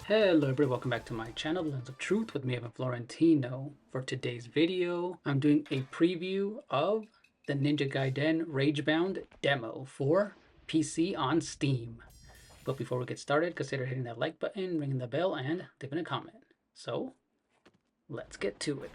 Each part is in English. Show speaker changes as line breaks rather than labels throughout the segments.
Hello everybody, welcome back to my channel, Lens of Truth with me, Evan Florentino. For today's video, I'm doing a preview of the Ninja Gaiden Ragebound demo for PC on Steam. But before we get started, consider hitting that like button, ringing the bell, and leaving a comment. So, let's get to it.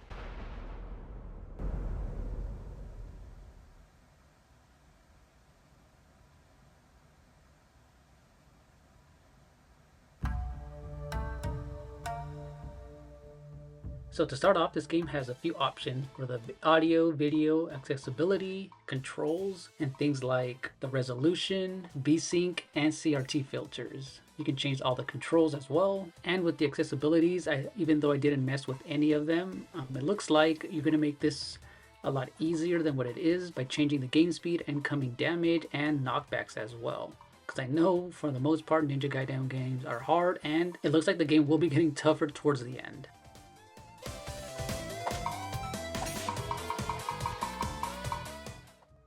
So to start off, this game has a few options for the audio, video, accessibility, controls, and things like the resolution, VSync, and CRT filters. You can change all the controls as well. And with the accessibilities, even though I didn't mess with any of them, it looks like you're going to make this a lot easier than what it is by changing the game speed, incoming damage, and knockbacks as well. Because I know for the most part, Ninja Gaiden games are hard, and it looks like the game will be getting tougher towards the end.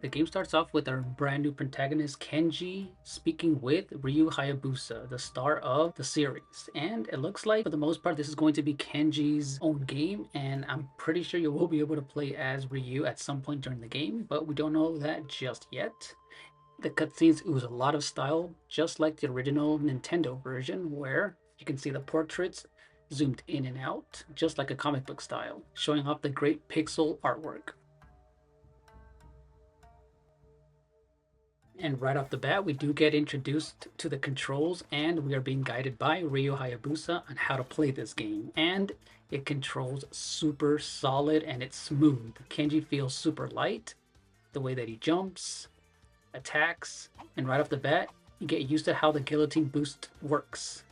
The game starts off with our brand new protagonist Kenji speaking with Ryu Hayabusa, the star of the series. And it looks like for the most part this is going to be Kenji's own game, and I'm pretty sure you will be able to play as Ryu at some point during the game, but we don't know that just yet. The cutscenes ooze a lot of style, just like the original Nintendo version, where you can see the portraits zoomed in and out, just like a comic book style, showing off the great pixel artwork. And right off the bat, we do get introduced to the controls, and we are being guided by Ryu Hayabusa on how to play this game. And it controls super solid and it's smooth. Kenji feels super light, the way that he jumps, attacks, and right off the bat, you get used to how the guillotine boost works,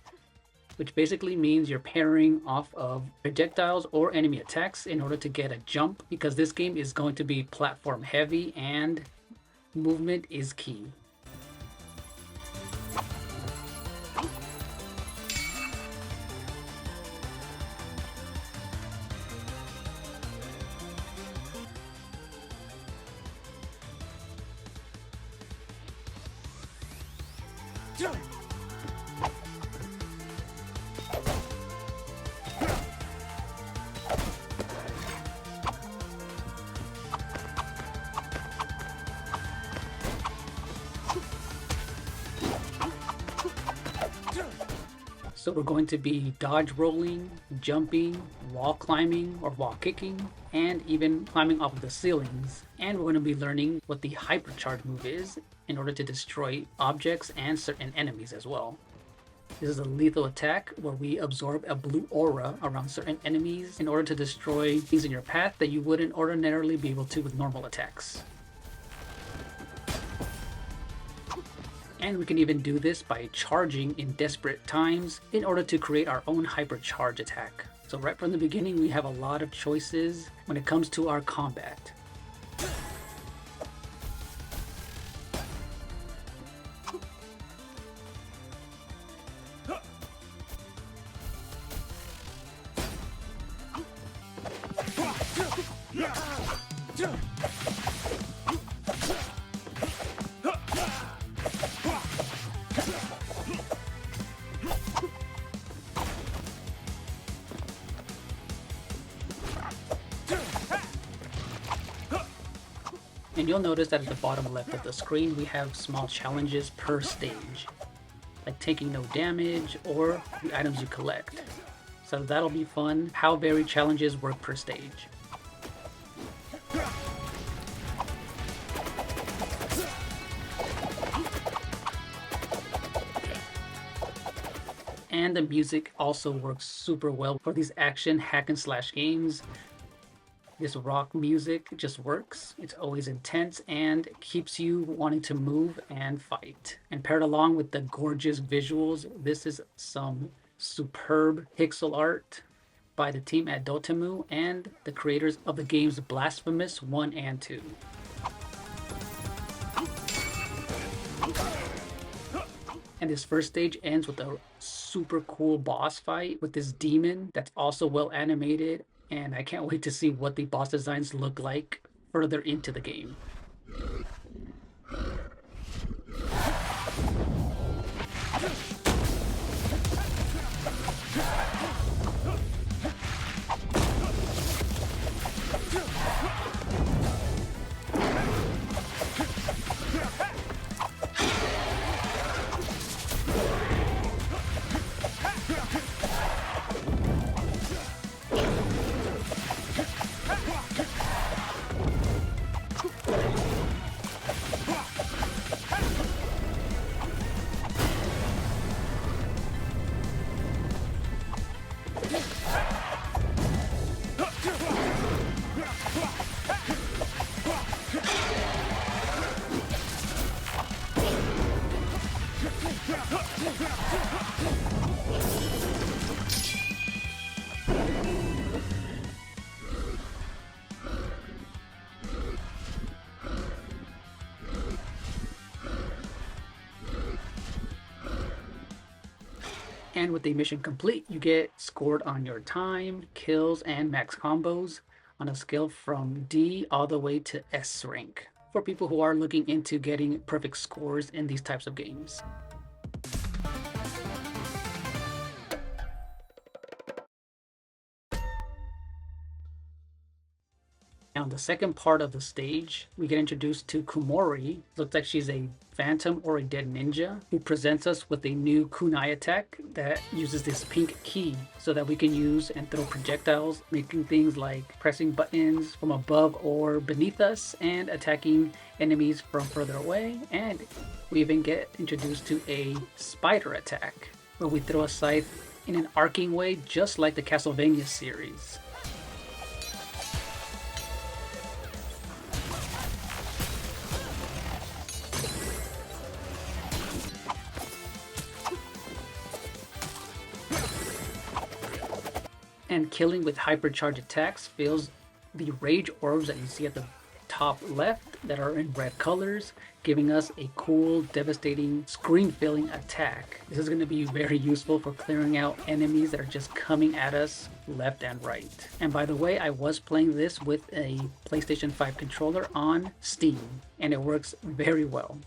which basically means you're parrying off of projectiles or enemy attacks in order to get a jump, because this game is going to be platform heavy and movement is key. So we're going to be dodge rolling, jumping, wall climbing or wall kicking, and even climbing off of the ceilings. And we're going to be learning what the hypercharge move is in order to destroy objects and certain enemies as well. This is a lethal attack where we absorb a blue aura around certain enemies in order to destroy things in your path that you wouldn't ordinarily be able to with normal attacks. And we can even do this by charging in desperate times in order to create our own hypercharge attack. So right from the beginning, we have a lot of choices when it comes to our combat. And you'll notice that at the bottom left of the screen, we have small challenges per stage, like taking no damage or the items you collect. So that'll be fun, how varied challenges work per stage. And the music also works super well for these action hack and slash games. This rock music just works. It's always intense and keeps you wanting to move and fight. And paired along with the gorgeous visuals, this is some superb pixel art by the team at Dotemu and the creators of the games Blasphemous 1 and 2. And this first stage ends with a super cool boss fight with this demon that's also well animated. And I can't wait to see what the boss designs look like further into the game. And with the mission complete, you get scored on your time, kills, and max combos on a scale from D all the way to S rank for people who are looking into getting perfect scores in these types of games. Now, in the second part of the stage, we get introduced to Kumori. Looks like she's a phantom or a dead ninja who presents us with a new kunai attack that uses this pink key so that we can use and throw projectiles, making things like pressing buttons from above or beneath us and attacking enemies from further away. And we even get introduced to a spider attack where we throw a scythe in an arcing way, just like the Castlevania series. And killing with hypercharge attacks fills the rage orbs that you see at the top left that are in red colors, giving us a cool, devastating, screen-filling attack. This is going to be very useful for clearing out enemies that are just coming at us left and right. And by the way, I was playing this with a PlayStation 5 controller on Steam, and it works very well.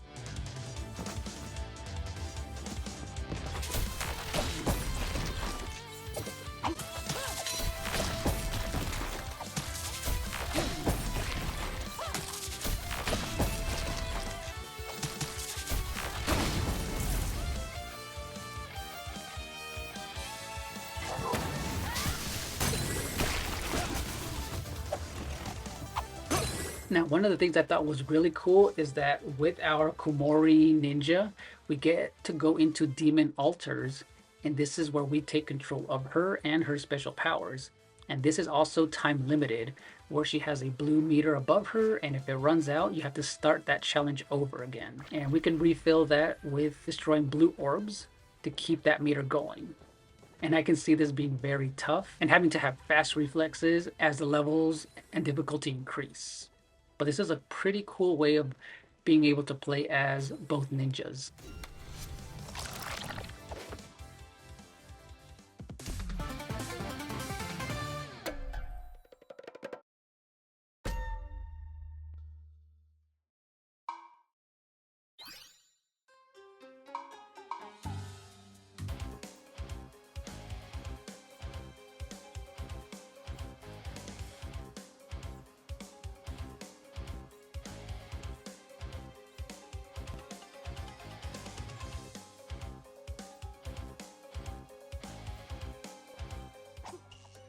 Now, one of the things I thought was really cool is that with our Kumori ninja, we get to go into demon altars, and this is where we take control of her and her special powers. And this is also time limited, where she has a blue meter above her, and if it runs out, you have to start that challenge over again. And we can refill that with destroying blue orbs to keep that meter going. And I can see this being very tough and having to have fast reflexes as the levels and difficulty increase. But this is a pretty cool way of being able to play as both ninjas.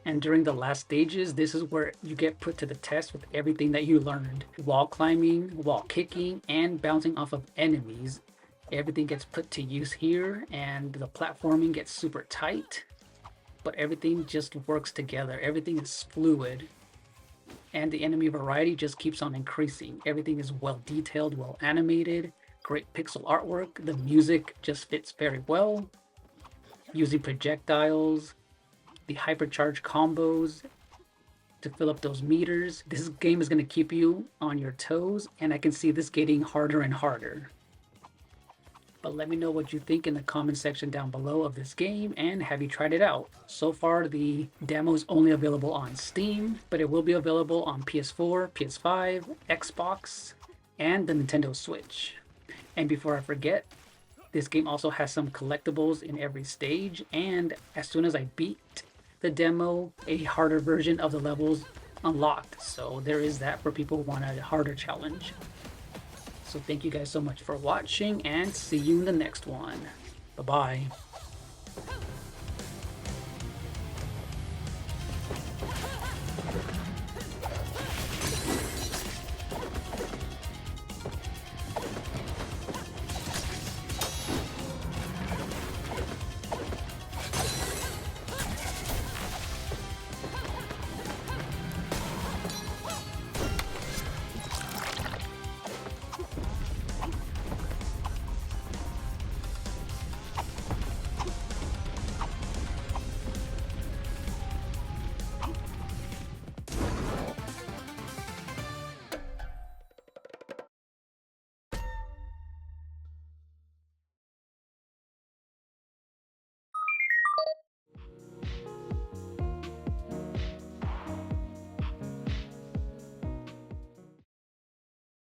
And during the last stages, this is where you get put to the test with everything that you learned. Wall climbing, wall kicking, and bouncing off of enemies. Everything gets put to use here, and the platforming gets super tight. But everything just works together. Everything is fluid. And the enemy variety just keeps on increasing. Everything is well detailed, well animated, great pixel artwork. The music just fits very well. Using projectiles, the hypercharge combos to fill up those meters. This game is going to keep you on your toes, and I can see this getting harder and harder. But let me know what you think in the comment section down below of this game, and have you tried it out? So far, the demo is only available on Steam, but it will be available on PS4, PS5, Xbox, and the Nintendo Switch. And before I forget, this game also has some collectibles in every stage, and as soon as I beat the demo, a harder version of the levels unlocked. So there is that for people who want a harder challenge. So thank you guys so much for watching, and see you in the next one. Bye-bye.